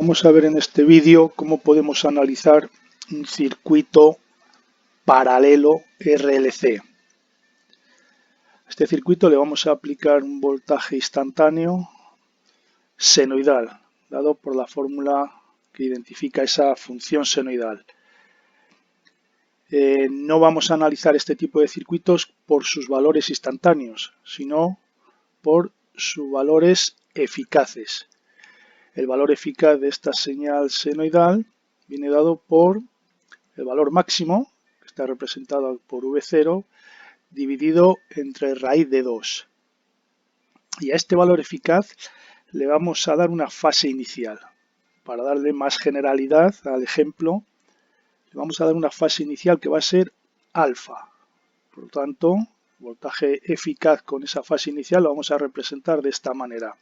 Vamos a ver en este vídeo cómo podemos analizar un circuito paralelo RLC. A este circuito le vamos a aplicar un voltaje instantáneo senoidal, dado por la fórmula que identifica esa función senoidal. No vamos a analizar este tipo de circuitos por sus valores instantáneos, sino por sus valores eficaces. El valor eficaz de esta señal senoidal viene dado por el valor máximo, que está representado por V0, dividido entre raíz de 2. Y a este valor eficaz le vamos a dar una fase inicial. Para darle más generalidad al ejemplo, le vamos a dar una fase inicial que va a ser alfa. Por lo tanto, voltaje eficaz con esa fase inicial lo vamos a representar de esta manera.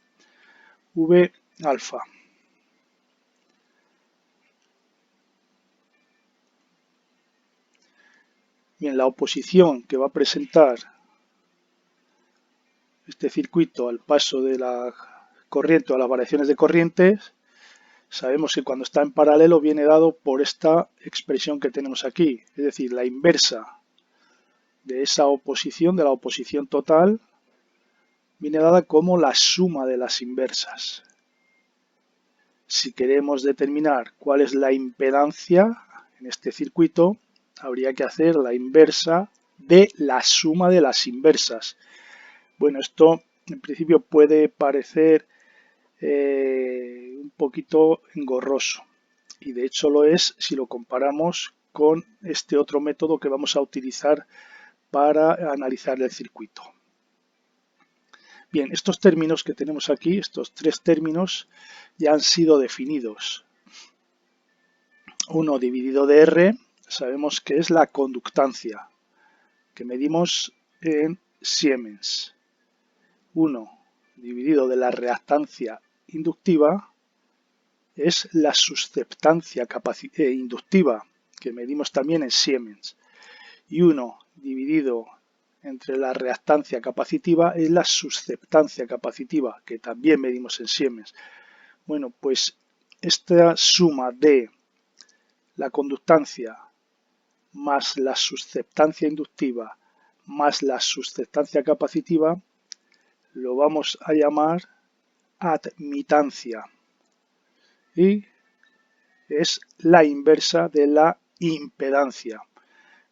V alfa. Bien, la oposición que va a presentar este circuito al paso de la corriente o a las variaciones de corrientes, sabemos que cuando está en paralelo viene dado por esta expresión que tenemos aquí, es decir, la inversa de esa oposición, de la oposición total, viene dada como la suma de las inversas. Si queremos determinar cuál es la impedancia en este circuito, habría que hacer la inversa de la suma de las inversas. Bueno, esto en principio puede parecer un poquito engorroso, y de hecho lo es si lo comparamos con este otro método que vamos a utilizar para analizar el circuito. Bien, estos términos que tenemos aquí, estos tres términos, ya han sido definidos. 1 dividido de R, sabemos que es la conductancia, que medimos en Siemens. 1 dividido de la reactancia inductiva es la susceptancia inductiva, que medimos también en Siemens. Y 1 dividido entre la reactancia capacitiva es la susceptancia capacitiva, que también medimos en Siemens. Bueno, pues esta suma de la conductancia más la susceptancia inductiva más la susceptancia capacitiva lo vamos a llamar admitancia, y es la inversa de la impedancia.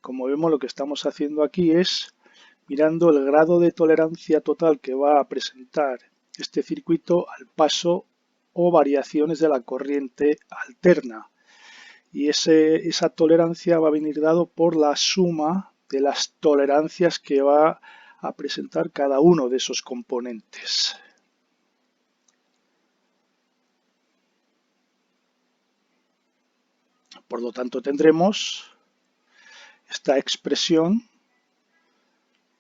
Como vemos, lo que estamos haciendo aquí es mirando el grado de tolerancia total que va a presentar este circuito al paso o variaciones de la corriente alterna. Y esa tolerancia va a venir dado por la suma de las tolerancias que va a presentar cada uno de esos componentes. Por lo tanto, tendremos esta expresión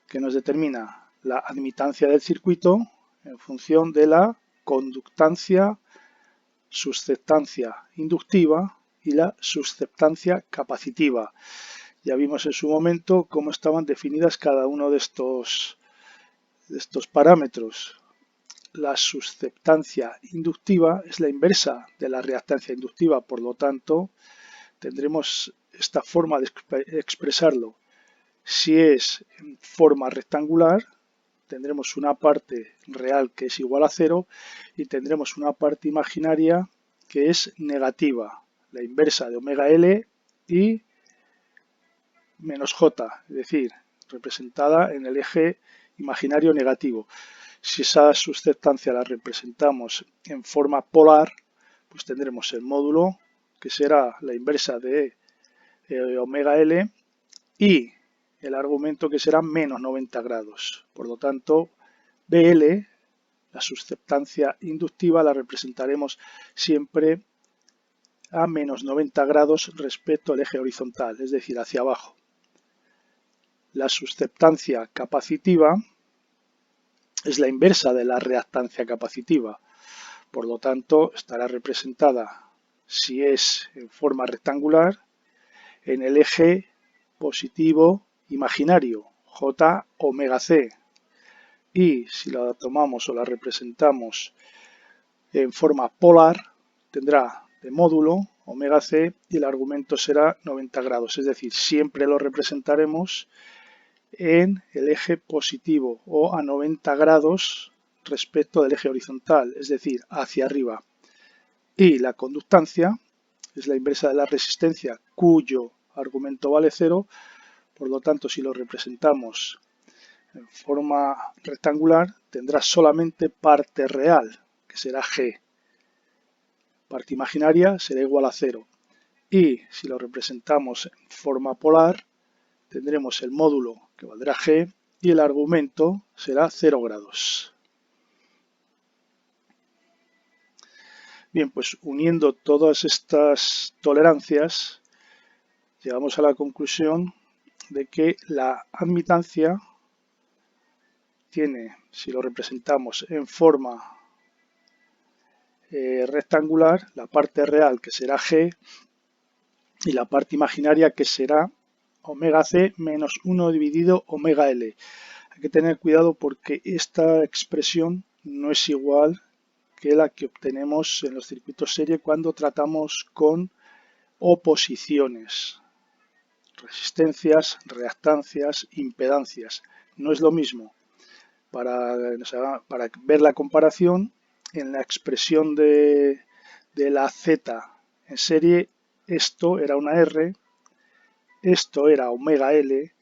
que nos determina la admitancia del circuito en función de la conductancia, susceptancia inductiva y la susceptancia capacitiva. Ya vimos en su momento cómo estaban definidas cada uno de estos parámetros. La susceptancia inductiva es la inversa de la reactancia inductiva, por lo tanto, tendremos esta forma de expresarlo. Si es en forma rectangular, tendremos una parte real que es igual a 0 y tendremos una parte imaginaria que es negativa, la inversa de omega L y menos J, es decir, representada en el eje imaginario negativo. Si esa susceptancia la representamos en forma polar, pues tendremos el módulo, que será la inversa de omega L, y el argumento, que será menos 90 grados. Por lo tanto, BL, la susceptancia inductiva, la representaremos siempre a menos 90 grados respecto al eje horizontal, es decir, hacia abajo. La susceptancia capacitiva es la inversa de la reactancia capacitiva. Por lo tanto, estará representada, si es en forma rectangular, en el eje positivo imaginario, J omega C. Y si la tomamos o la representamos en forma polar, tendrá de módulo omega c y el argumento será 90 grados, es decir, siempre lo representaremos en el eje positivo o a 90 grados respecto del eje horizontal, es decir, hacia arriba. Y la conductancia es la inversa de la resistencia, cuyo argumento vale 0, por lo tanto, si lo representamos en forma rectangular, tendrá solamente parte real, que será G. Parte imaginaria será igual a 0. Y si lo representamos en forma polar, tendremos el módulo que valdrá G y el argumento será 0 grados. Bien, pues uniendo todas estas tolerancias, llegamos a la conclusión de que la admitancia tiene, si lo representamos en forma rectangular, la parte real que será G y la parte imaginaria que será omega C menos 1 dividido omega L. Hay que tener cuidado porque esta expresión no es igual que la que obtenemos en los circuitos serie cuando tratamos con oposiciones, resistencias, reactancias, impedancias. No es lo mismo. Para ver la comparación, en la expresión de la Z en serie, esto era una R, esto era omega L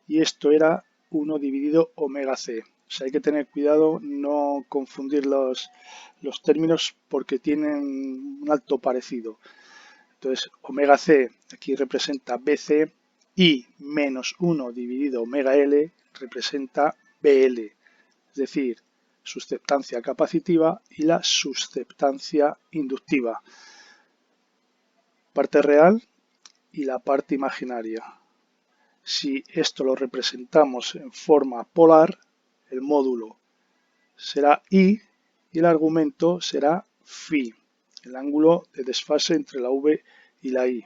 y esto era 1 dividido omega C. O sea, hay que tener cuidado, no confundir los términos porque tienen un alto parecido. Entonces, omega C aquí representa BC y menos 1 dividido omega L representa BL, es decir, susceptancia capacitiva y la susceptancia inductiva. Parte real y la parte imaginaria. Si esto lo representamos en forma polar, el módulo será I y el argumento será Φ, el ángulo de desfase entre la V y la I.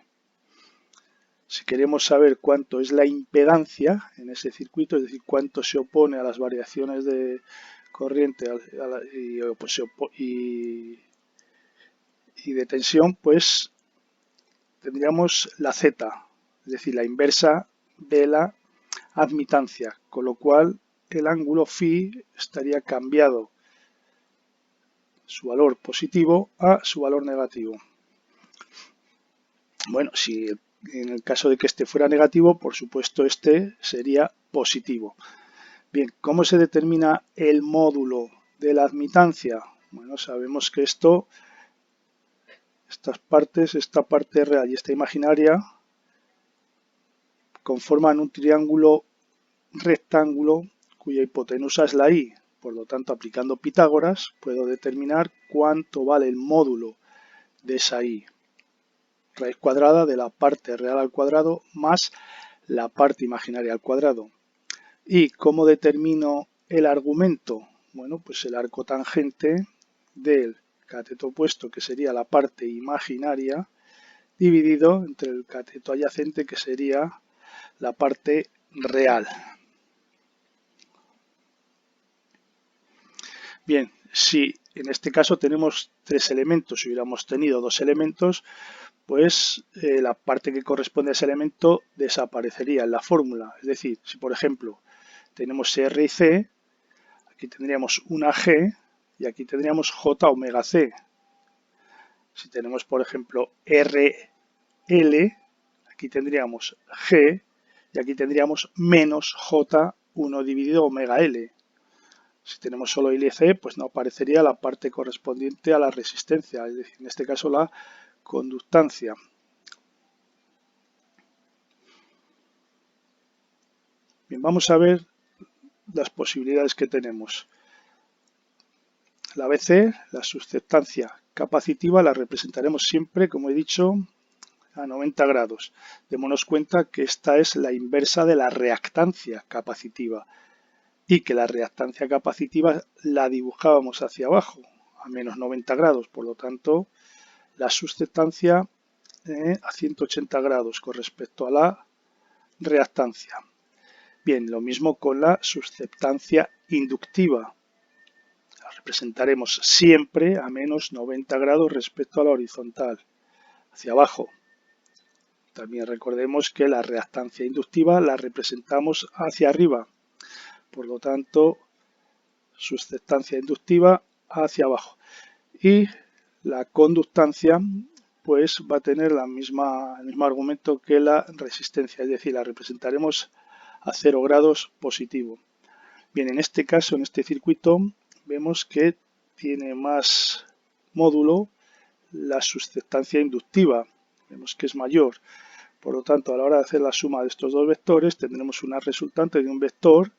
Si queremos saber cuánto es la impedancia en ese circuito, es decir, cuánto se opone a las variaciones de corriente y de tensión, pues tendríamos la Z, es decir, la inversa de la admitancia, con lo cual el ángulo Φ estaría cambiado su valor positivo a su valor negativo. Bueno, si en el caso de que este fuera negativo, por supuesto este sería positivo. Bien, ¿cómo se determina el módulo de la admitancia? Bueno, sabemos que estas partes, esta parte real y esta imaginaria, conforman un triángulo rectángulo cuya hipotenusa es la I. Por lo tanto, aplicando Pitágoras, puedo determinar cuánto vale el módulo de esa I. Raíz cuadrada de la parte real al cuadrado más la parte imaginaria al cuadrado. ¿Y cómo determino el argumento? Bueno, pues el arco tangente del cateto opuesto, que sería la parte imaginaria, dividido entre el cateto adyacente, que sería la parte real. Bien, si en este caso tenemos 3 elementos, si hubiéramos tenido 2 elementos, pues la parte que corresponde a ese elemento desaparecería en la fórmula. Es decir, si por ejemplo tenemos R y C, aquí tendríamos una G y aquí tendríamos J omega C. Si tenemos por ejemplo RL, aquí tendríamos G y aquí tendríamos menos J1 dividido omega L. Si tenemos solo L y C, pues no aparecería la parte correspondiente a la resistencia, es decir, en este caso la conductancia. Bien, vamos a ver las posibilidades que tenemos. La BC, la susceptancia capacitiva, la representaremos siempre, como he dicho, a 90 grados. Démonos cuenta que esta es la inversa de la reactancia capacitiva y que la reactancia capacitiva la dibujábamos hacia abajo, a menos 90 grados. Por lo tanto, la susceptancia a 180 grados con respecto a la reactancia. Bien, lo mismo con la susceptancia inductiva. la representaremos siempre a menos 90 grados respecto a la horizontal, hacia abajo. También recordemos que la reactancia inductiva la representamos hacia arriba, por lo tanto, susceptancia inductiva hacia abajo. Y la conductancia pues va a tener el mismo argumento que la resistencia, es decir, la representaremos a 0 grados positivo. Bien, en este caso, en este circuito, vemos que tiene más módulo la susceptancia inductiva, vemos que es mayor. Por lo tanto, a la hora de hacer la suma de estos dos vectores, tendremos una resultante de un vector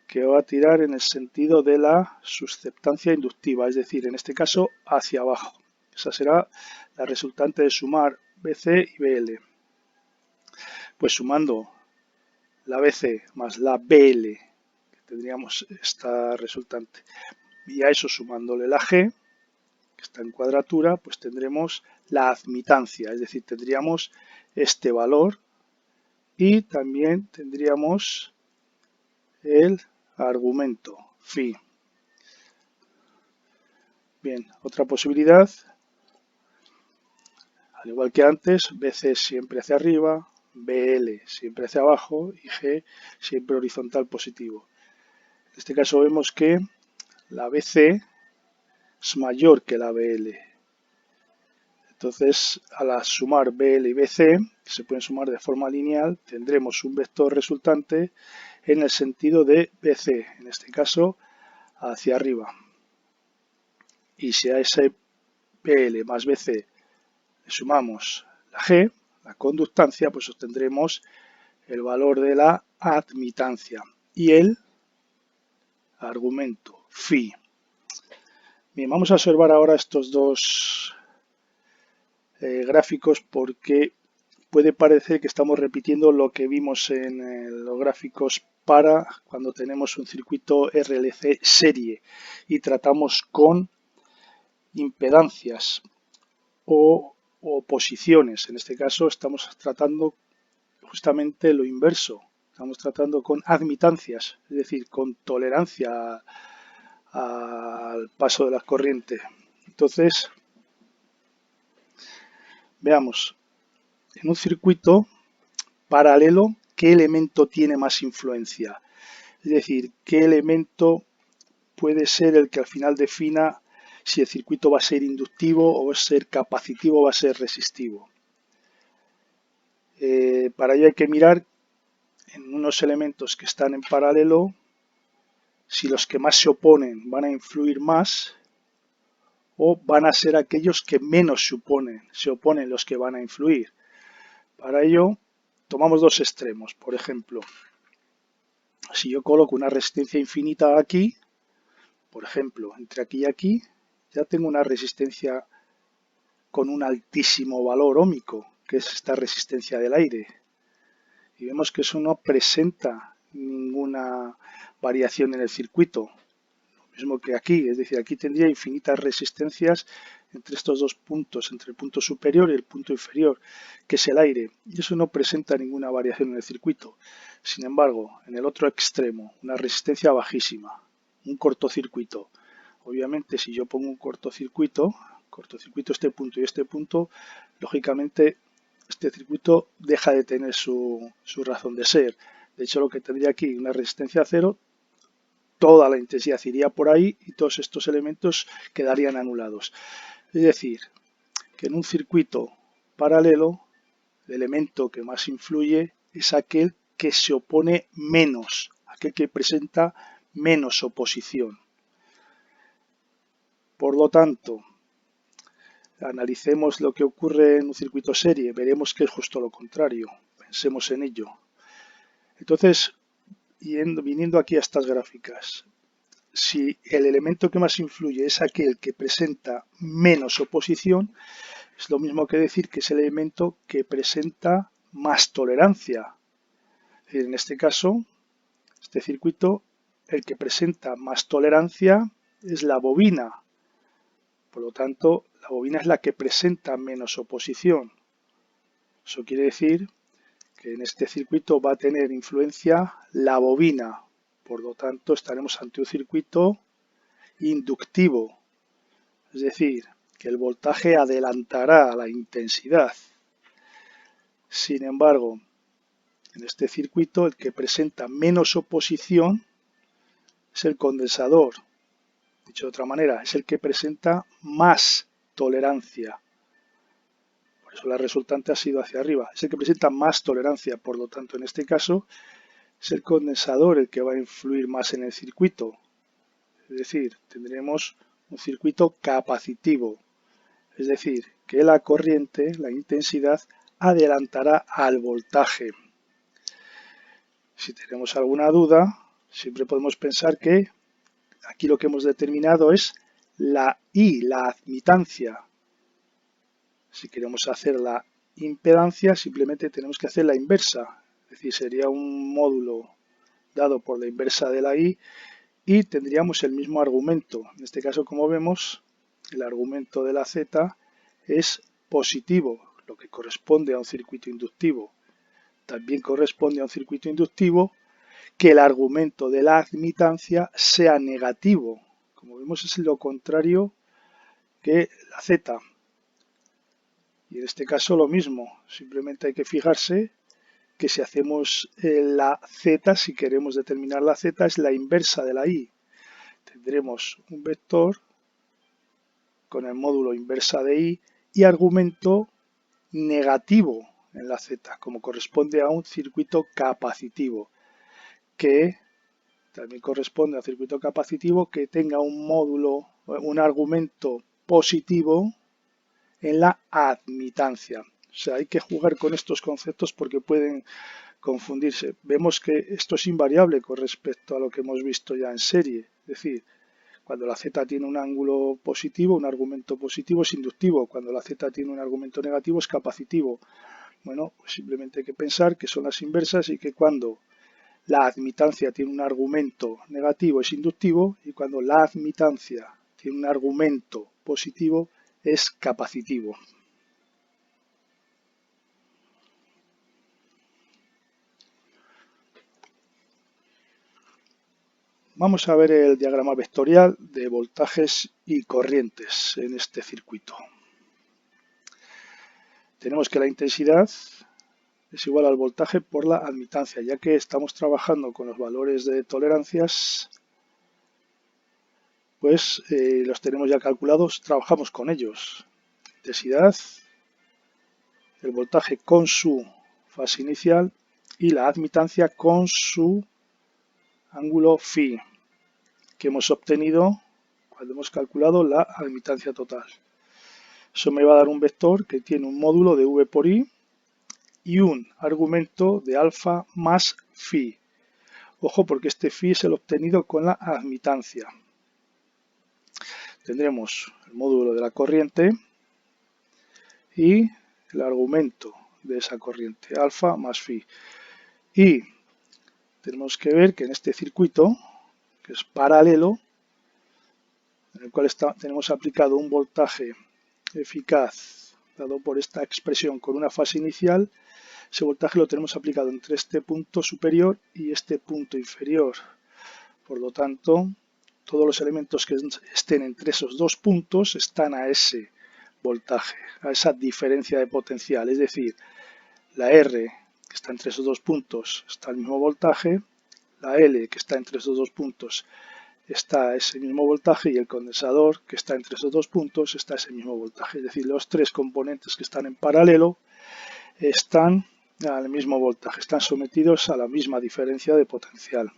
que va a tirar en el sentido de la susceptancia inductiva, es decir, en este caso hacia abajo. Esa será la resultante de sumar BC y BL. Pues sumando la BC más la BL, tendríamos esta resultante, y a eso sumándole la G, que está en cuadratura, pues tendremos la admitancia, es decir, tendríamos este valor y también tendríamos el argumento phi. Bien, otra posibilidad, al igual que antes, BC siempre hacia arriba, BL siempre hacia abajo y G siempre horizontal positivo. En este caso vemos que la BC es mayor que la BL. Entonces, al sumar BL y BC, que se pueden sumar de forma lineal, tendremos un vector resultante en el sentido de BC, en este caso hacia arriba. Y si a ese BL más BC le sumamos la G, la conductancia, pues obtendremos el valor de la admitancia y el argumento phi. Bien, vamos a observar ahora estos dos gráficos porque puede parecer que estamos repitiendo lo que vimos en los gráficos para cuando tenemos un circuito RLC serie y tratamos con impedancias o oposiciones. En este caso estamos tratando justamente lo inverso. Estamos tratando con admitancias, es decir, con tolerancia al paso de la corriente. Entonces, veamos, en un circuito paralelo, ¿qué elemento tiene más influencia? Es decir, ¿qué elemento puede ser el que al final defina si el circuito va a ser inductivo o va a ser capacitivo o va a ser resistivo? Para ello hay que mirar en unos elementos que están en paralelo si los que más se oponen van a influir más o van a ser aquellos que menos se oponen los que van a influir. Para ello tomamos dos extremos. Por ejemplo, si yo coloco una resistencia infinita aquí, por ejemplo, entre aquí y aquí, ya tengo una resistencia con un altísimo valor óhmico, que es esta resistencia del aire. Y vemos que eso no presenta ninguna variación en el circuito. Lo mismo que aquí, es decir, aquí tendría infinitas resistencias entre estos dos puntos, entre el punto superior y el punto inferior, que es el aire. Y eso no presenta ninguna variación en el circuito. Sin embargo, en el otro extremo, una resistencia bajísima, un cortocircuito. Obviamente, si yo pongo un cortocircuito este punto y este punto, lógicamente este circuito deja de tener su razón de ser. De hecho, lo que tendría aquí, una resistencia cero, toda la intensidad iría por ahí y todos estos elementos quedarían anulados. Es decir, que en un circuito paralelo, el elemento que más influye es aquel que se opone menos, aquel que presenta menos oposición. Por lo tanto, analicemos lo que ocurre en un circuito serie, veremos que es justo lo contrario, pensemos en ello. Entonces, viniendo aquí a estas gráficas, si el elemento que más influye es aquel que presenta menos oposición, es lo mismo que decir que es el elemento que presenta más tolerancia. Es decir, en este caso, este circuito, el que presenta más tolerancia es la bobina. Por lo tanto, la bobina es la que presenta menos oposición. Eso quiere decir que en este circuito va a tener influencia la bobina. Por lo tanto, estaremos ante un circuito inductivo, es decir, que el voltaje adelantará a la intensidad. Sin embargo, en este circuito el que presenta menos oposición es el condensador. Dicho de otra manera, es el que presenta más tolerancia. Por eso la resultante ha sido hacia arriba. Es el que presenta más tolerancia. Por lo tanto, en este caso, es el condensador el que va a influir más en el circuito. Es decir, tendremos un circuito capacitivo. Es decir, que la corriente, la intensidad, adelantará al voltaje. Si tenemos alguna duda, siempre podemos pensar que aquí lo que hemos determinado es la I, la admitancia. Si queremos hacer la impedancia, simplemente tenemos que hacer la inversa. Es decir, sería un módulo dado por la inversa de la I y tendríamos el mismo argumento. En este caso, como vemos, el argumento de la Z es positivo, lo que corresponde a un circuito inductivo. También corresponde a un circuito inductivo que el argumento de la admitancia sea negativo. Como vemos, es lo contrario que la Z. Y en este caso lo mismo, simplemente hay que fijarse que si hacemos la Z, si queremos determinar la Z, es la inversa de la I. Tendremos un vector con el módulo inversa de I y argumento negativo en la Z, como corresponde a un circuito capacitivo, que también corresponde a un circuito capacitivo que tenga un módulo, un argumento positivo en la admitancia. O sea, hay que jugar con estos conceptos porque pueden confundirse. Vemos que esto es invariable con respecto a lo que hemos visto ya en serie. Es decir, cuando la Z tiene un ángulo positivo, un argumento positivo es inductivo. Cuando la Z tiene un argumento negativo es capacitivo. Bueno, pues simplemente hay que pensar que son las inversas y que cuando la admitancia tiene un argumento negativo es inductivo y cuando la admitancia tiene un argumento positivo es capacitivo. Vamos a ver el diagrama vectorial de voltajes y corrientes en este circuito. Tenemos que la intensidad es igual al voltaje por la admitancia, ya que estamos trabajando con los valores de tolerancias, pues los tenemos ya calculados, trabajamos con ellos. Intensidad, el voltaje con su fase inicial y la admitancia con su ángulo phi, que hemos obtenido cuando hemos calculado la admitancia total. Eso me va a dar un vector que tiene un módulo de V por I y un argumento de alfa más phi. Ojo, porque este phi es el obtenido con la admitancia. Tendremos el módulo de la corriente y el argumento de esa corriente, alfa más phi. Y tenemos que ver que en este circuito, que es paralelo, en el cual tenemos aplicado un voltaje eficaz dado por esta expresión con una fase inicial, ese voltaje lo tenemos aplicado entre este punto superior y este punto inferior. Por lo tanto, todos los elementos que estén entre esos dos puntos están a ese voltaje, a esa diferencia de potencial. Es decir, la R que está entre esos dos puntos está al mismo voltaje, la L que está entre esos dos puntos está a ese mismo voltaje y el condensador que está entre esos dos puntos está a ese mismo voltaje. Es decir, los tres componentes que están en paralelo están al mismo voltaje, están sometidos a la misma diferencia de potencial.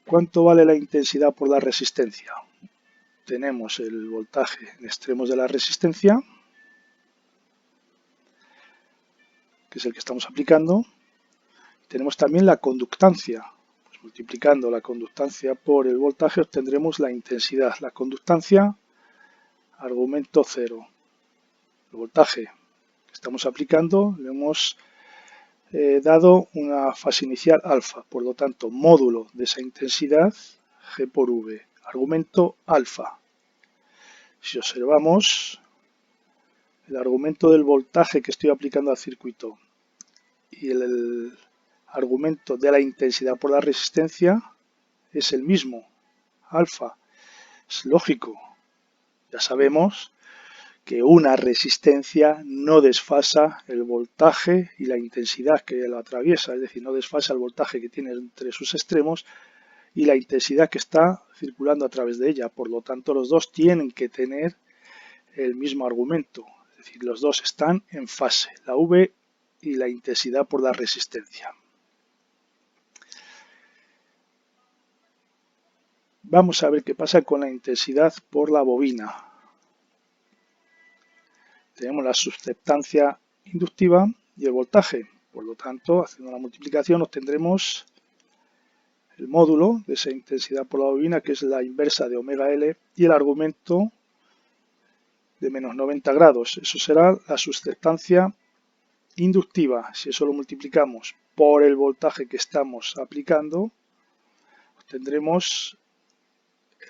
¿Cuánto vale la intensidad por la resistencia? Tenemos el voltaje en extremos de la resistencia, que es el que estamos aplicando. Tenemos también la conductancia. Pues multiplicando la conductancia por el voltaje obtendremos la intensidad. La conductancia, argumento 0. El voltaje que estamos aplicando le hemos dado una fase inicial alfa. Por lo tanto, módulo de esa intensidad, G por V. Argumento alfa. Si observamos el argumento del voltaje que estoy aplicando al circuito y el argumento de la intensidad por la resistencia, es el mismo, alfa. Es lógico, ya sabemos que una resistencia no desfasa el voltaje y la intensidad que lo atraviesa, es decir, no desfasa el voltaje que tiene entre sus extremos y la intensidad que está circulando a través de ella. Por lo tanto, los dos tienen que tener el mismo argumento, es decir, los dos están en fase, la V y la intensidad por la resistencia. Vamos a ver qué pasa con la intensidad por la bobina. Tenemos la susceptancia inductiva y el voltaje. Por lo tanto, haciendo la multiplicación obtendremos el módulo de esa intensidad por la bobina, que es la inversa de omega L, y el argumento de menos 90 grados. Eso será la susceptancia inductiva. Si eso lo multiplicamos por el voltaje que estamos aplicando, obtendremos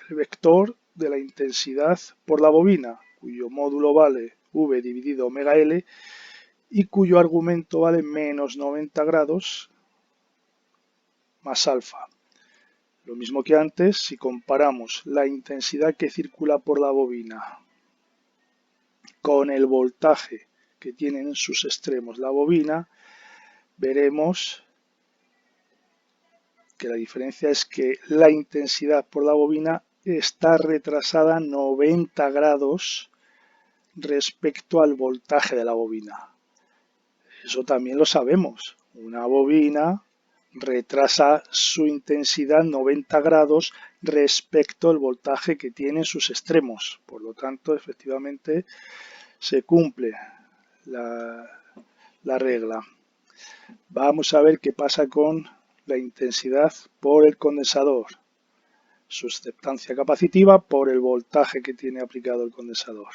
el vector de la intensidad por la bobina, cuyo módulo vale V dividido omega L y cuyo argumento vale menos 90 grados más alfa. Lo mismo que antes, si comparamos la intensidad que circula por la bobina con el voltaje que tiene en sus extremos la bobina, veremos que la diferencia es que la intensidad por la bobina está retrasada 90 grados respecto al voltaje de la bobina. Eso también lo sabemos. Una bobina retrasa su intensidad 90 grados respecto al voltaje que tiene en sus extremos. Por lo tanto, efectivamente, se cumple la regla. Vamos a ver qué pasa con la intensidad por el condensador. Susceptancia capacitiva por el voltaje que tiene aplicado el condensador.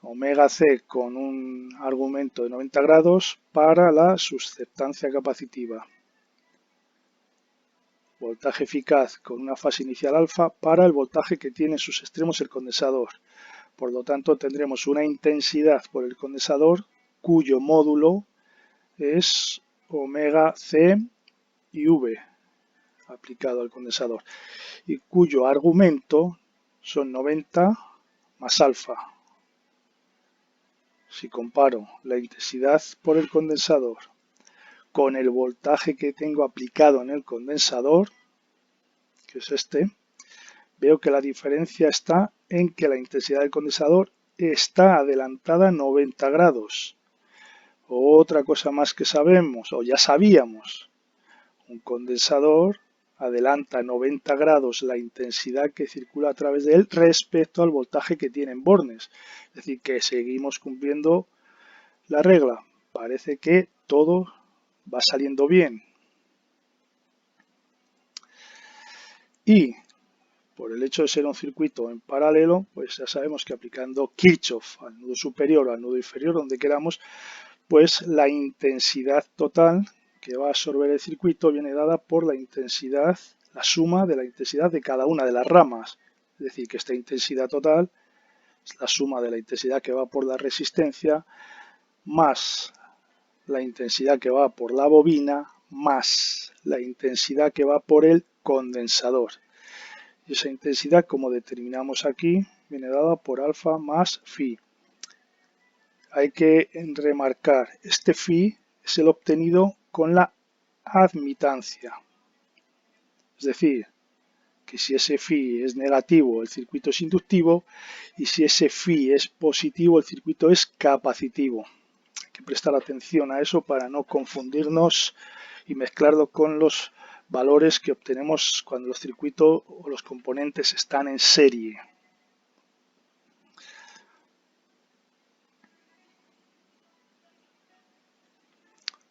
Omega C con un argumento de 90 grados para la susceptancia capacitiva. Voltaje eficaz con una fase inicial alfa para el voltaje que tiene en sus extremos el condensador. Por lo tanto, tendremos una intensidad por el condensador cuyo módulo es omega C y V aplicado al condensador y cuyo argumento son 90 más alfa. Si comparo la intensidad por el condensador con el voltaje que tengo aplicado en el condensador, que es este, veo que la diferencia está en que la intensidad del condensador está adelantada 90 grados. Otra cosa más que sabemos, o ya sabíamos, un condensador adelanta 90 grados la intensidad que circula a través de él respecto al voltaje que tiene en bornes. Es decir, que seguimos cumpliendo la regla. Parece que todo va saliendo bien. Y por el hecho de ser un circuito en paralelo, pues ya sabemos que aplicando Kirchhoff al nudo superior o al nudo inferior, donde queramos, pues la intensidad total que va a absorber el circuito viene dada por la intensidad, la suma de la intensidad de cada una de las ramas. Es decir, que esta intensidad total es la suma de la intensidad que va por la resistencia más la intensidad que va por la bobina más la intensidad que va por el condensador. Y esa intensidad, como determinamos aquí, viene dada por alfa más phi. Hay que remarcar, este phi es el obtenido con la admitancia. Es decir, que si ese phi es negativo, el circuito es inductivo, y si ese phi es positivo, el circuito es capacitivo. Hay que prestar atención a eso para no confundirnos y mezclarlo con los valores que obtenemos cuando los circuitos o los componentes están en serie.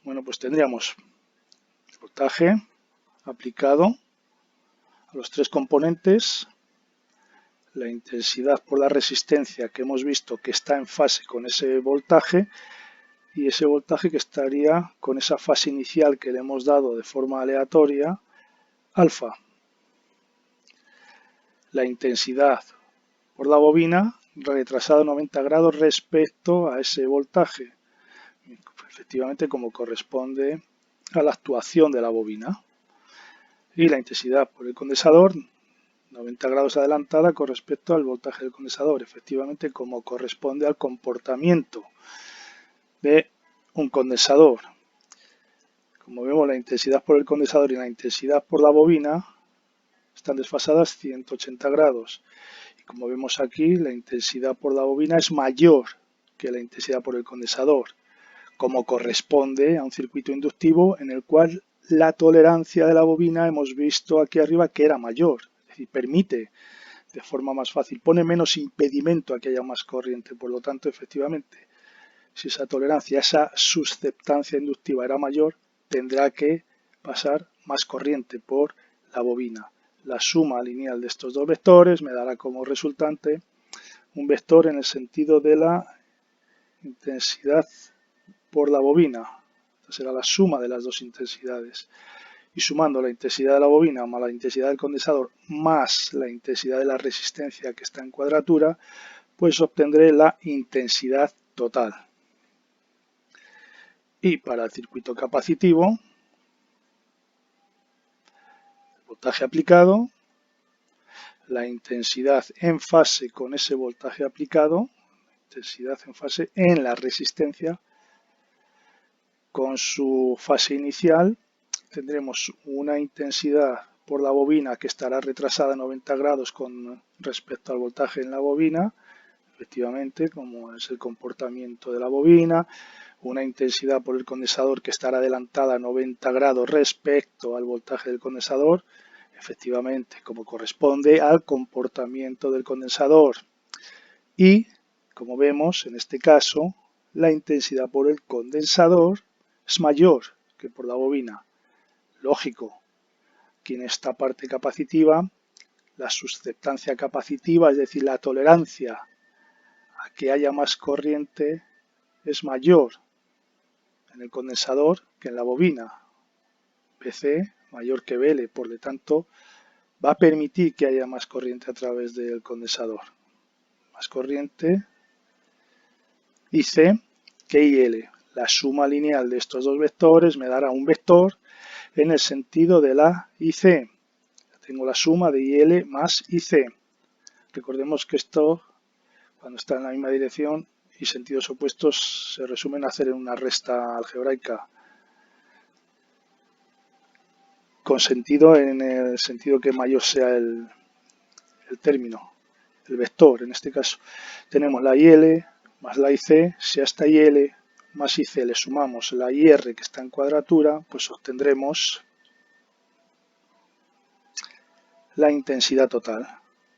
Bueno, pues tendríamos el voltaje aplicado a los tres componentes, la intensidad por la resistencia que hemos visto que está en fase con ese voltaje y ese voltaje que estaría con esa fase inicial que le hemos dado de forma aleatoria, alfa. La intensidad por la bobina retrasada 90 grados respecto a ese voltaje, efectivamente como corresponde a la actuación de la bobina. Y la intensidad por el condensador, 90 grados adelantada con respecto al voltaje del condensador, efectivamente como corresponde al comportamiento de un condensador. Como vemos, la intensidad por el condensador y la intensidad por la bobina están desfasadas 180 grados. Y como vemos aquí, la intensidad por la bobina es mayor que la intensidad por el condensador, como corresponde a un circuito inductivo en el cual la tolerancia de la bobina hemos visto aquí arriba que era mayor, es decir, permite de forma más fácil, pone menos impedimento a que haya más corriente. Por lo tanto, efectivamente, si esa tolerancia, esa susceptancia inductiva era mayor, tendrá que pasar más corriente por la bobina. La suma lineal de estos dos vectores me dará como resultante un vector en el sentido de la intensidad por la bobina. Esta será la suma de las dos intensidades. Y sumando la intensidad de la bobina más la intensidad del condensador más la intensidad de la resistencia que está en cuadratura, pues obtendré la intensidad total. Y para el circuito capacitivo, el voltaje aplicado, la intensidad en fase con ese voltaje aplicado, intensidad en fase en la resistencia, con su fase inicial tendremos una intensidad por la bobina que estará retrasada 90 grados con respecto al voltaje en la bobina, efectivamente, como es el comportamiento de la bobina, una intensidad por el condensador que estará adelantada 90 grados respecto al voltaje del condensador, efectivamente, como corresponde al comportamiento del condensador. Y, como vemos, en este caso, la intensidad por el condensador es mayor que por la bobina. Lógico, aquí en esta parte capacitiva, la susceptancia capacitiva, es decir, la tolerancia a que haya más corriente, es mayor en el condensador que en la bobina. BC mayor que BL, por lo tanto, va a permitir que haya más corriente a través del condensador. Más corriente IC que IL. La suma lineal de estos dos vectores me dará un vector en el sentido de la IC. Tengo la suma de IL más IC. Recordemos que esto, cuando está en la misma dirección y sentidos opuestos, se resume en hacer una resta algebraica. Con sentido en el sentido que mayor sea el término, el vector. En este caso tenemos la IL más la IC. Si a esta IL más IC le sumamos la IR que está en cuadratura, pues obtendremos la intensidad total.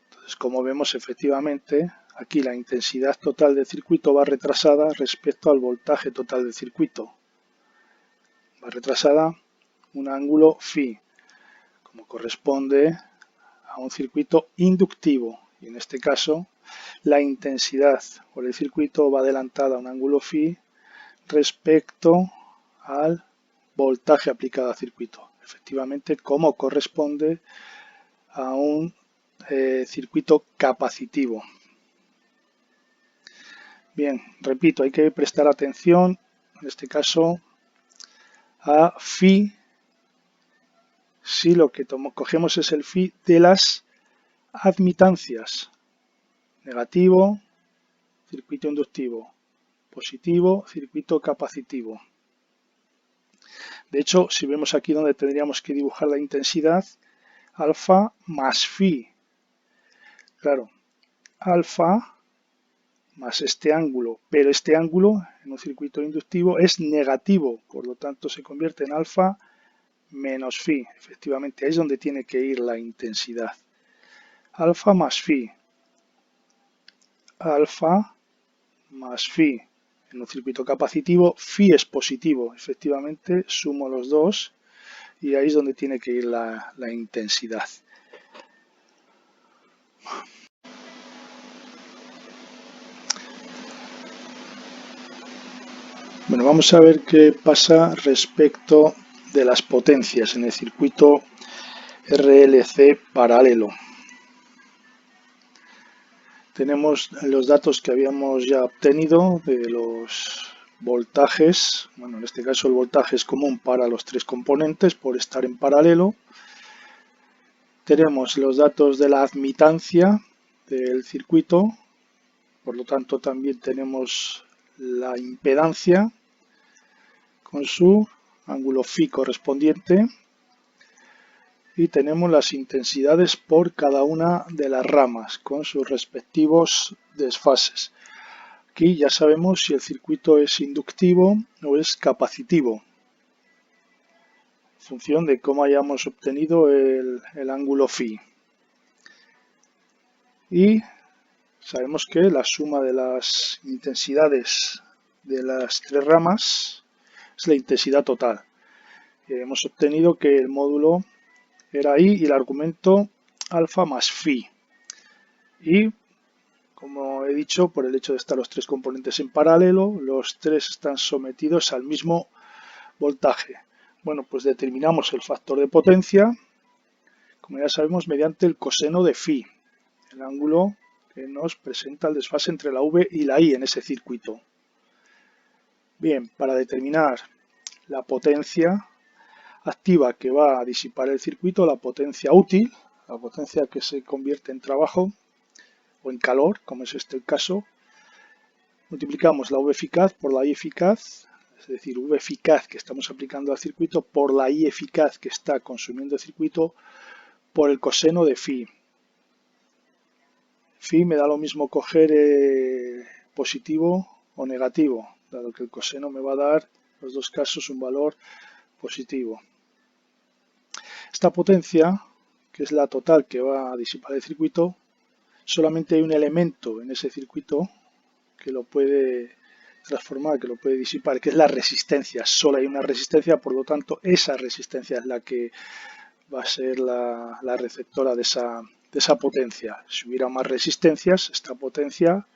Entonces, como vemos, efectivamente, aquí la intensidad total del circuito va retrasada respecto al voltaje total del circuito. Va retrasada un ángulo phi, como corresponde a un circuito inductivo. Y en este caso, la intensidad por el circuito va adelantada a un ángulo phi respecto al voltaje aplicado al circuito. Efectivamente, como corresponde a un circuito capacitivo. Bien, repito, hay que prestar atención, en este caso, a phi, si lo que cogemos es el phi de las admitancias. Negativo, circuito inductivo. Positivo, circuito capacitivo. De hecho, si vemos aquí donde tendríamos que dibujar la intensidad, alfa más phi. Claro, alfa más este ángulo, pero este ángulo en un circuito inductivo es negativo, por lo tanto se convierte en alfa menos phi. Efectivamente, ahí es donde tiene que ir la intensidad. Alfa más phi. Alfa más phi. En un circuito capacitivo, phi es positivo. Efectivamente, sumo los dos y ahí es donde tiene que ir la intensidad. Bueno, vamos a ver qué pasa respecto de las potencias en el circuito RLC paralelo. Tenemos los datos que habíamos ya obtenido de los voltajes. Bueno, en este caso el voltaje es común para los tres componentes por estar en paralelo. Tenemos los datos de la admitancia del circuito, por lo tanto también tenemos la impedancia con su ángulo phi correspondiente y tenemos las intensidades por cada una de las ramas con sus respectivos desfases. Aquí ya sabemos si el circuito es inductivo o es capacitivo, en función de cómo hayamos obtenido el ángulo phi. Y sabemos que la suma de las intensidades de las tres ramas es la intensidad total. Hemos obtenido que el módulo era I y el argumento alfa más phi. Y, como he dicho, por el hecho de estar los tres componentes en paralelo, los tres están sometidos al mismo voltaje. Bueno, pues determinamos el factor de potencia, como ya sabemos, mediante el coseno de phi, el ángulo que nos presenta el desfase entre la V y la I en ese circuito. Bien, para determinar la potencia activa que va a disipar el circuito, la potencia útil, la potencia que se convierte en trabajo o en calor, como es este el caso, multiplicamos la V eficaz por la I eficaz, es decir, V eficaz que estamos aplicando al circuito por la I eficaz que está consumiendo el circuito por el coseno de phi. Phi me da lo mismo coger positivo o negativo, dado que el coseno me va a dar en los dos casos un valor positivo. Esta potencia, que es la total que va a disipar el circuito, solamente hay un elemento en ese circuito que lo puede transformar, que lo puede disipar, que es la resistencia. Solo hay una resistencia, por lo tanto esa resistencia es la que va a ser la receptora de esa potencia. Si hubiera más resistencias, esta potencia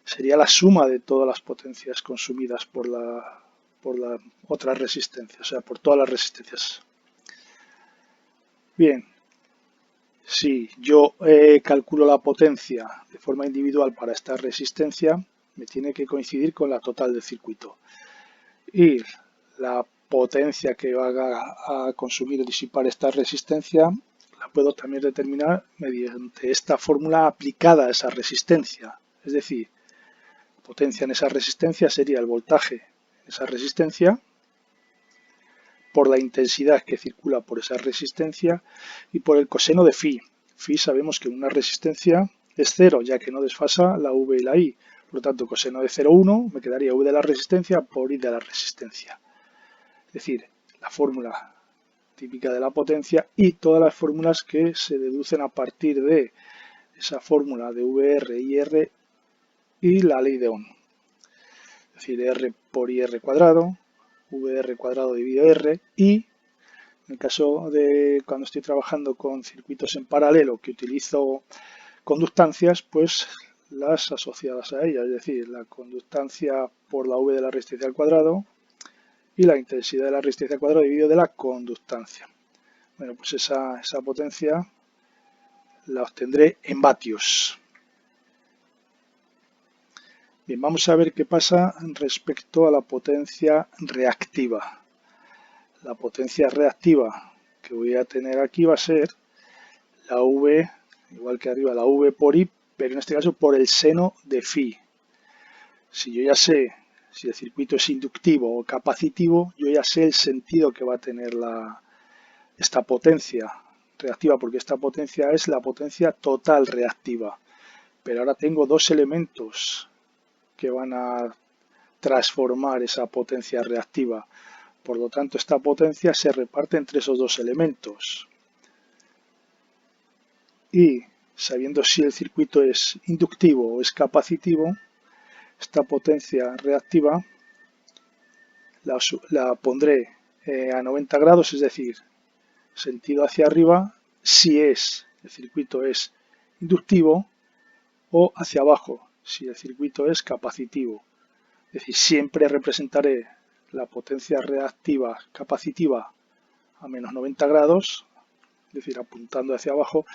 sería la suma de todas las potencias consumidas por la otra resistencia, o sea, por todas las resistencias. Bien, si yo calculo la potencia de forma individual para esta resistencia, me tiene que coincidir con la total del circuito. Y la potencia que va a consumir o disipar esta resistencia la puedo también determinar mediante esta fórmula aplicada a esa resistencia. Es decir, la potencia en esa resistencia sería el voltaje en esa resistencia por la intensidad que circula por esa resistencia y por el coseno de phi. Phi sabemos que en una resistencia es 0, ya que no desfasa la V y la I. Por lo tanto, coseno de 0,1 me quedaría V de la resistencia por I de la resistencia. Es decir, la fórmula típica de la potencia y todas las fórmulas que se deducen a partir de esa fórmula de VR, IR y la ley de Ohm. Es decir, R por IR cuadrado, VR cuadrado dividido R, y en el caso de cuando estoy trabajando con circuitos en paralelo que utilizo conductancias, pues las asociadas a ellas, es decir, la conductancia por la V de la resistencia al cuadrado y la intensidad de la resistencia al cuadrado dividido de la conductancia. Bueno, pues esa potencia la obtendré en vatios. Bien, vamos a ver qué pasa respecto a la potencia reactiva. La potencia reactiva que voy a tener aquí va a ser la V, igual que arriba, la V por I, pero en este caso por el seno de phi. Si yo ya sé si el circuito es inductivo o capacitivo, yo ya sé el sentido que va a tener esta potencia reactiva, porque esta potencia es la potencia total reactiva. Pero ahora tengo dos elementos que van a transformar esa potencia reactiva. Por lo tanto, esta potencia se reparte entre esos dos elementos. Y sabiendo si el circuito es inductivo o es capacitivo, esta potencia reactiva la pondré a 90 grados, es decir, sentido hacia arriba, si el circuito es inductivo, o hacia abajo, si el circuito es capacitivo. Es decir, siempre representaré la potencia reactiva capacitiva a menos 90 grados, es decir, apuntando hacia abajo,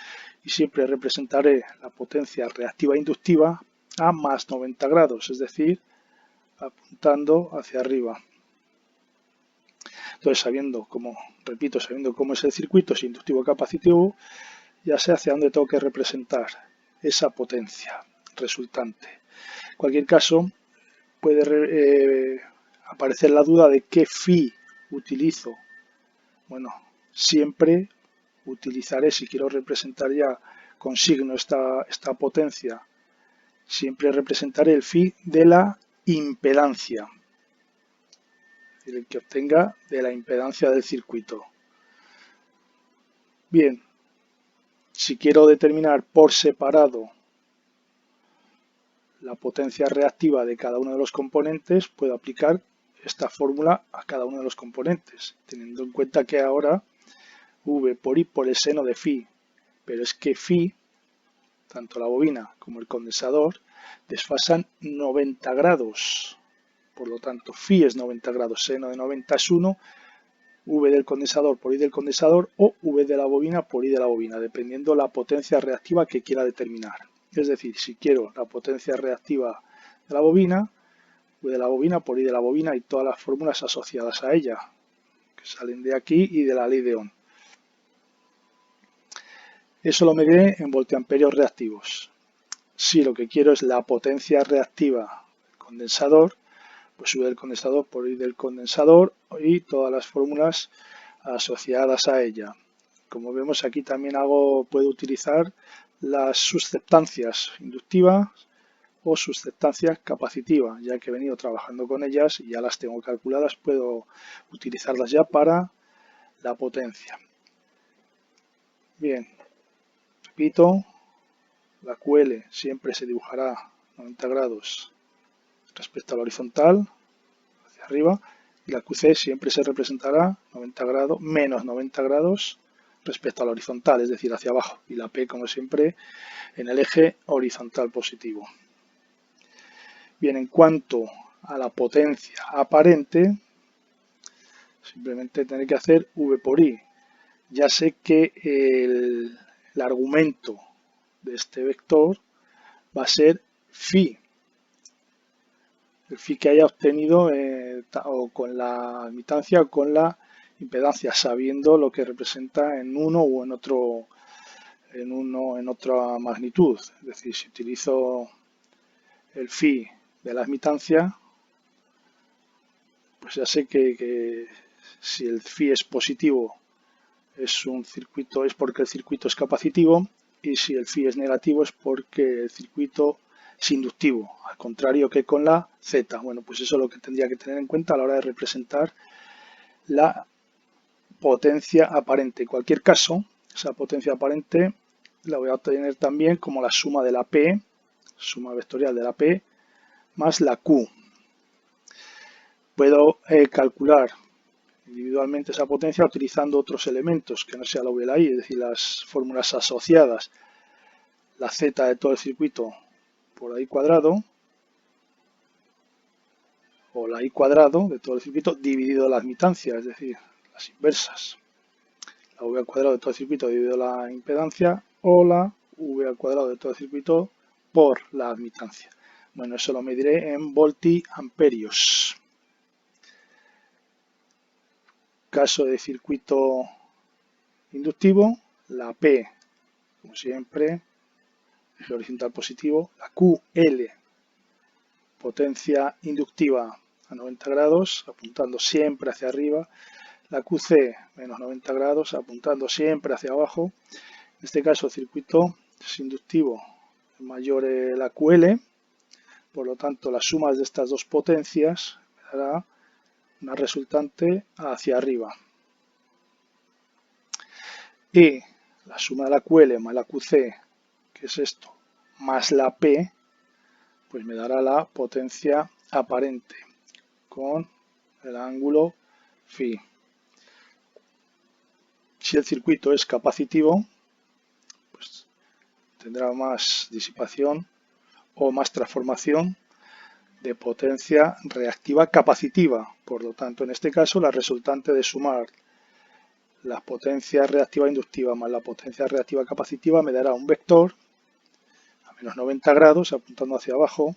y siempre representaré la potencia reactiva inductiva a más 90 grados, es decir, apuntando hacia arriba. Entonces, repito, sabiendo cómo es el circuito, si inductivo o capacitivo, ya sé hacia dónde tengo que representar esa potencia resultante. En cualquier caso, puede aparecer la duda de qué phi utilizo. Bueno, siempre utilizaré, si quiero representar ya con signo esta potencia, siempre representaré el phi de la impedancia, el que obtenga de la impedancia del circuito. Bien, si quiero determinar por separado la potencia reactiva de cada uno de los componentes, puedo aplicar esta fórmula a cada uno de los componentes, teniendo en cuenta que ahora V por I por el seno de phi, pero es que phi, tanto la bobina como el condensador, desfasan 90 grados. Por lo tanto, phi es 90 grados, seno de 90 es 1, V del condensador por I del condensador o V de la bobina por I de la bobina, dependiendo la potencia reactiva que quiera determinar. Es decir, si quiero la potencia reactiva de la bobina, V de la bobina por I de la bobina y todas las fórmulas asociadas a ella, que salen de aquí y de la ley de Ohm. Eso lo mediré en voltiamperios reactivos. Si lo que quiero es la potencia reactiva del condensador, pues V del condensador por I del condensador y todas las fórmulas asociadas a ella. Como vemos aquí también puedo utilizar las susceptancias inductivas o susceptancias capacitivas, ya que he venido trabajando con ellas y ya las tengo calculadas, puedo utilizarlas ya para la potencia. Bien, repito, la QL siempre se dibujará 90 grados respecto a la horizontal, hacia arriba, y la QC siempre se representará 90 grados, menos 90 grados respecto a la horizontal, es decir, hacia abajo, y la P, como siempre, en el eje horizontal positivo. Bien, en cuanto a la potencia aparente, simplemente tendré que hacer V por I. Ya sé que el argumento de este vector va a ser phi, el phi que haya obtenido o con la admitancia o con la impedancia, sabiendo lo que representa en uno o en otra magnitud. Es decir, si utilizo el phi de la admitancia, pues ya sé que si el phi es positivo es porque el circuito es capacitivo, y si el phi es negativo es porque el circuito es inductivo, al contrario que con la Z. Bueno, pues eso es lo que tendría que tener en cuenta a la hora de representar la potencia aparente. En cualquier caso, esa potencia aparente la voy a obtener también como la suma de la P, suma vectorial de la P, más la Q. Puedo calcular individualmente esa potencia utilizando otros elementos que no sea la V y la I, es decir, las fórmulas asociadas, la Z de todo el circuito por I cuadrado, o la I cuadrado de todo el circuito dividido la admitancia, es decir, las inversas. La V al cuadrado de todo el circuito dividido la impedancia, o la V al cuadrado de todo el circuito por la admitancia. Bueno, eso lo mediré en voltiamperios. Caso de circuito inductivo, la P, como siempre, eje horizontal positivo, la QL, potencia inductiva a 90 grados, apuntando siempre hacia arriba, la QC, menos 90 grados, apuntando siempre hacia abajo. En este caso, el circuito es inductivo, mayor la QL, por lo tanto, las sumas de estas dos potencias me dará una resultante hacia arriba. Y la suma de la QL más la QC, que es esto, más la P, pues me dará la potencia aparente con el ángulo phi. Si el circuito es capacitivo, pues tendrá más disipación o más transformación de potencia reactiva capacitiva. Por lo tanto, en este caso, la resultante de sumar la potencia reactiva inductiva más la potencia reactiva capacitiva me dará un vector a menos 90 grados apuntando hacia abajo,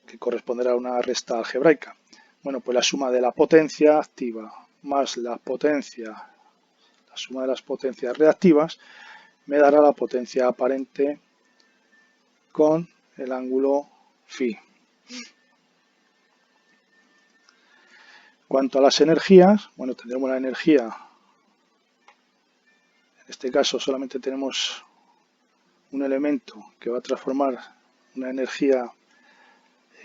que corresponderá a una resta algebraica. Bueno, pues la suma de la potencia activa más la suma de las potencias reactivas me dará la potencia aparente con el ángulo phi. Cuanto a las energías, bueno, tendremos la energía, en este caso solamente tenemos un elemento que va a transformar una energía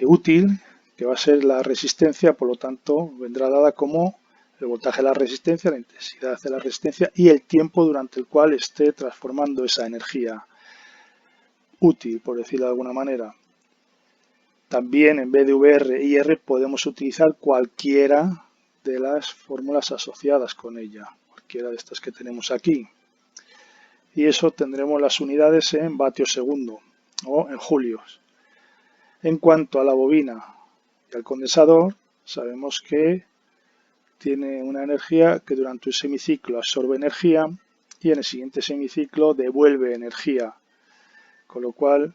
útil, que va a ser la resistencia, por lo tanto vendrá dada como el voltaje de la resistencia, la intensidad de la resistencia y el tiempo durante el cual esté transformando esa energía útil, por decirlo de alguna manera. También en vez de VR y R podemos utilizar cualquiera de las fórmulas asociadas con ella, cualquiera de estas que tenemos aquí. Y eso tendremos las unidades en vatios segundo o en julios. En cuanto a la bobina y al condensador, sabemos que tiene una energía que durante un semiciclo absorbe energía y en el siguiente semiciclo devuelve energía, con lo cual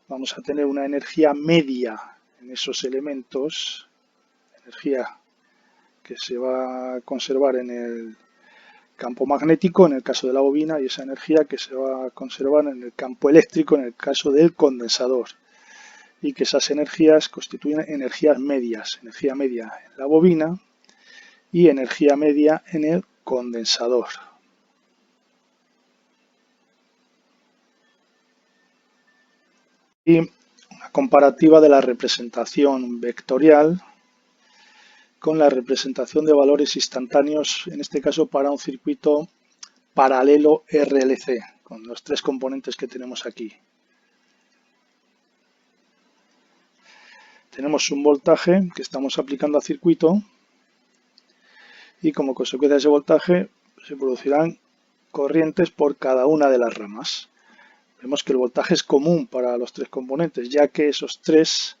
vamos a tener una energía media en esos elementos, energía que se va a conservar en el campo magnético en el caso de la bobina y esa energía que se va a conservar en el campo eléctrico en el caso del condensador, y que esas energías constituyen energías medias, energía media en la bobina y energía media en el condensador. Y una comparativa de la representación vectorial con la representación de valores instantáneos, en este caso para un circuito paralelo RLC, con los tres componentes que tenemos aquí. Tenemos un voltaje que estamos aplicando al circuito y como consecuencia de ese voltaje se producirán corrientes por cada una de las ramas. Vemos que el voltaje es común para los tres componentes, ya que esos tres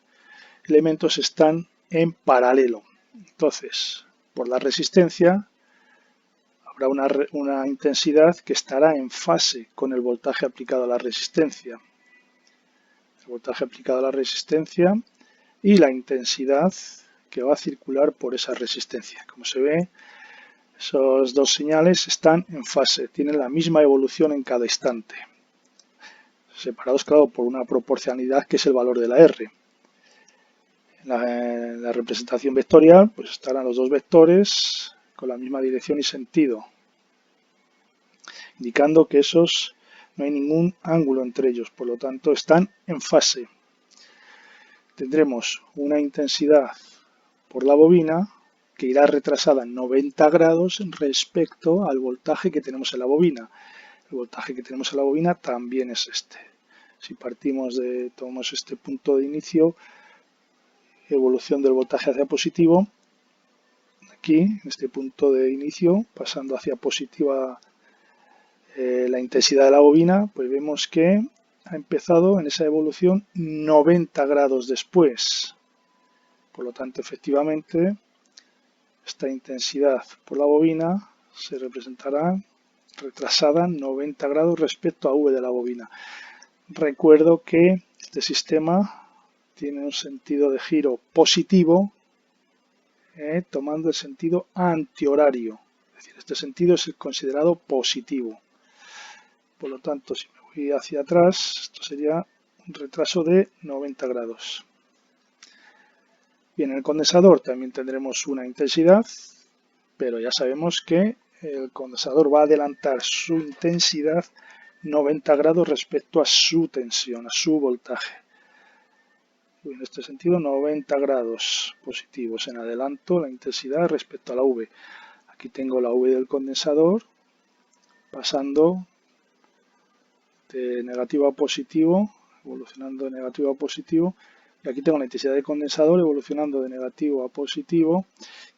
elementos están en paralelo. Entonces, por la resistencia habrá una intensidad que estará en fase con el voltaje aplicado a la resistencia. El voltaje aplicado a la resistencia y la intensidad que va a circular por esa resistencia. Como se ve, esos dos señales están en fase, tienen la misma evolución en cada instante. Separados, claro, por una proporcionalidad que es el valor de la R. En la representación vectorial pues estarán los dos vectores con la misma dirección y sentido, indicando que esos no hay ningún ángulo entre ellos, por lo tanto están en fase. Tendremos una intensidad por la bobina que irá retrasada en 90 grados respecto al voltaje que tenemos en la bobina. El voltaje que tenemos en la bobina también es este. Si tomamos este punto de inicio, evolución del voltaje hacia positivo, aquí, en este punto de inicio, pasando hacia positiva la intensidad de la bobina, pues vemos que ha empezado en esa evolución 90 grados después. Por lo tanto, efectivamente, esta intensidad por la bobina se representará retrasada 90 grados respecto a V de la bobina. Recuerdo que este sistema tiene un sentido de giro positivo, tomando el sentido antihorario. Es decir, este sentido es el considerado positivo. Por lo tanto, si me voy hacia atrás, esto sería un retraso de 90 grados. Bien, en el condensador también tendremos una intensidad, pero ya sabemos que el condensador va a adelantar su intensidad 90 grados respecto a su tensión, a su voltaje. En este sentido, 90 grados positivos en adelanto la intensidad respecto a la V. Aquí tengo la V del condensador pasando de negativo a positivo, evolucionando de negativo a positivo. Y aquí tengo la intensidad del condensador evolucionando de negativo a positivo,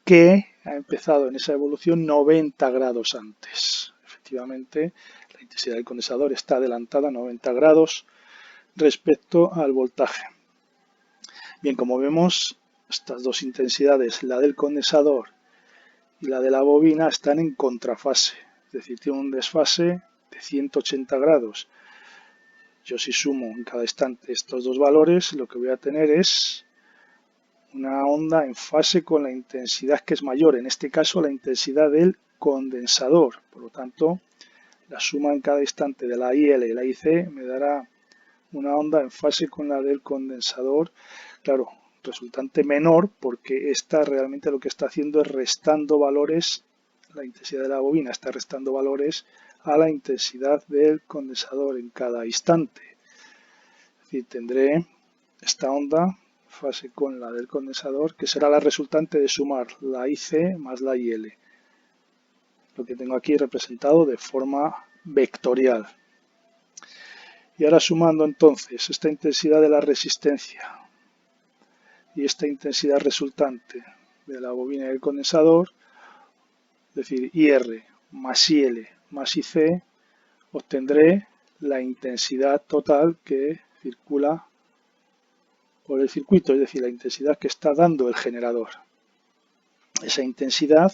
que ha empezado en esa evolución 90 grados antes. Efectivamente, la intensidad del condensador está adelantada 90 grados respecto al voltaje. Bien, como vemos, estas dos intensidades, la del condensador y la de la bobina, están en contrafase, es decir, tienen un desfase de 180 grados. Yo si sumo en cada instante estos dos valores, lo que voy a tener es una onda en fase con la intensidad que es mayor, en este caso la intensidad del condensador. Por lo tanto, la suma en cada instante de la IL y la IC me dará una onda en fase con la del condensador. Claro, resultante menor porque esta realmente lo que está haciendo es restando valores, la intensidad de la bobina está restando valores a la intensidad del condensador en cada instante. Es decir, tendré esta onda fase con la del condensador, que será la resultante de sumar la IC más la IL. Lo que tengo aquí representado de forma vectorial. Y ahora sumando entonces esta intensidad de la resistencia y esta intensidad resultante de la bobina y del condensador, es decir, IR más IL más IC, obtendré la intensidad total que circula por el circuito, es decir, la intensidad que está dando el generador. Esa intensidad,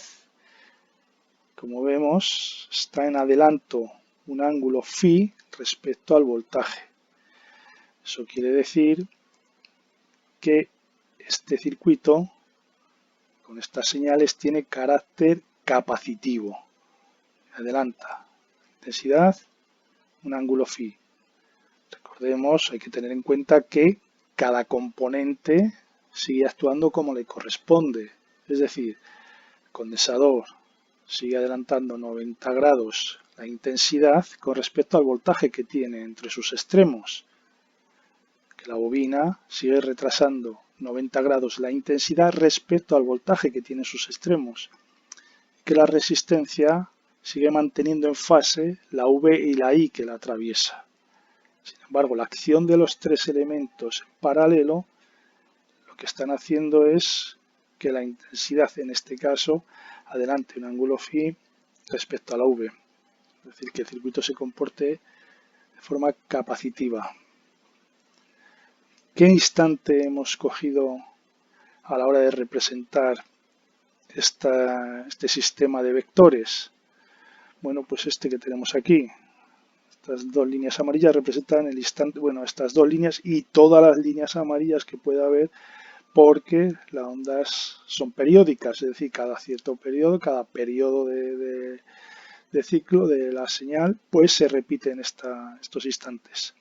como vemos, está en adelanto un ángulo phi respecto al voltaje. Eso quiere decir que este circuito con estas señales tiene carácter capacitivo. Adelanta intensidad, un ángulo phi. Recordemos, hay que tener en cuenta que cada componente sigue actuando como le corresponde. Es decir, el condensador sigue adelantando 90 grados la intensidad con respecto al voltaje que tiene entre sus extremos. Que la bobina sigue retrasando 90 grados la intensidad respecto al voltaje que tiene sus extremos. Que la resistencia sigue manteniendo en fase la V y la I que la atraviesa. Sin embargo, la acción de los tres elementos en paralelo lo que están haciendo es que la intensidad, en este caso, adelante un ángulo phi respecto a la V. Es decir, que el circuito se comporte de forma capacitiva. ¿Qué instante hemos cogido a la hora de representar este sistema de vectores? Bueno, pues este que tenemos aquí. Estas dos líneas amarillas representan el instante, bueno, estas dos líneas y todas las líneas amarillas que pueda haber porque las ondas son periódicas, es decir, cada cierto periodo, cada periodo de ciclo de la señal, pues se repiten estos instantes.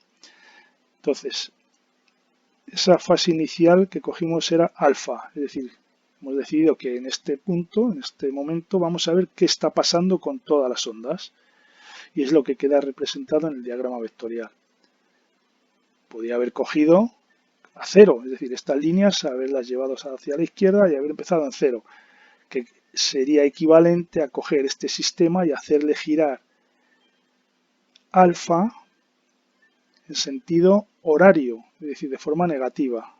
Entonces, esa fase inicial que cogimos era alfa, es decir, hemos decidido que en este punto, en este momento, vamos a ver qué está pasando con todas las ondas. Y es lo que queda representado en el diagrama vectorial. Podría haber cogido a cero, es decir, estas líneas, haberlas llevado hacia la izquierda y haber empezado en cero, que sería equivalente a coger este sistema y hacerle girar alfa en sentido horario, es decir, de forma negativa,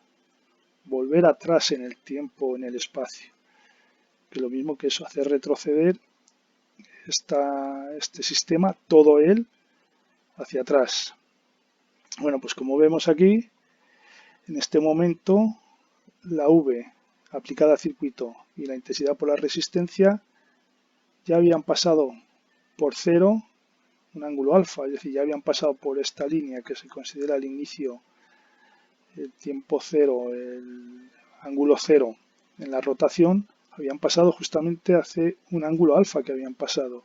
volver atrás en el tiempo, en el espacio, que lo mismo que eso, hacer retroceder este sistema, todo él, hacia atrás. Bueno, pues como vemos aquí, en este momento la V aplicada al circuito y la intensidad por la resistencia ya habían pasado por cero un ángulo alfa, es decir, ya habían pasado por esta línea que se considera el inicio, el tiempo cero, el ángulo cero en la rotación, habían pasado justamente hace un ángulo alfa que habían pasado.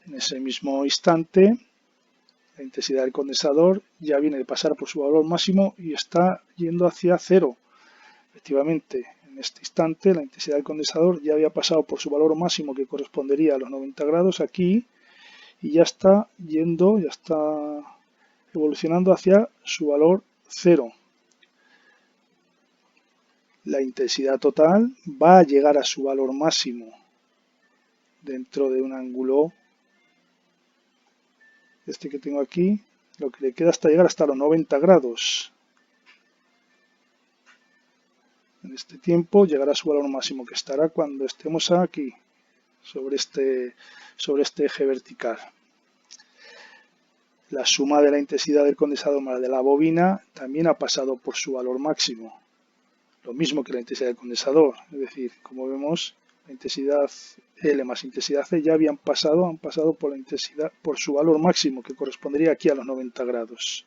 En ese mismo instante, la intensidad del condensador ya viene de pasar por su valor máximo y está yendo hacia cero. Efectivamente, en este instante la intensidad del condensador ya había pasado por su valor máximo que correspondería a los 90 grados aquí y ya está yendo, ya está evolucionando hacia su valor cero. La intensidad total va a llegar a su valor máximo dentro de un ángulo, este que tengo aquí, lo que le queda hasta llegar hasta los 90 grados. En este tiempo llegará a su valor máximo, que estará cuando estemos aquí, sobre este eje vertical. La suma de la intensidad del condensador más de la bobina también ha pasado por su valor máximo. Lo mismo que la intensidad del condensador, es decir, como vemos, la intensidad L más intensidad C ya han pasado por la intensidad, por su valor máximo, que correspondería aquí a los 90 grados.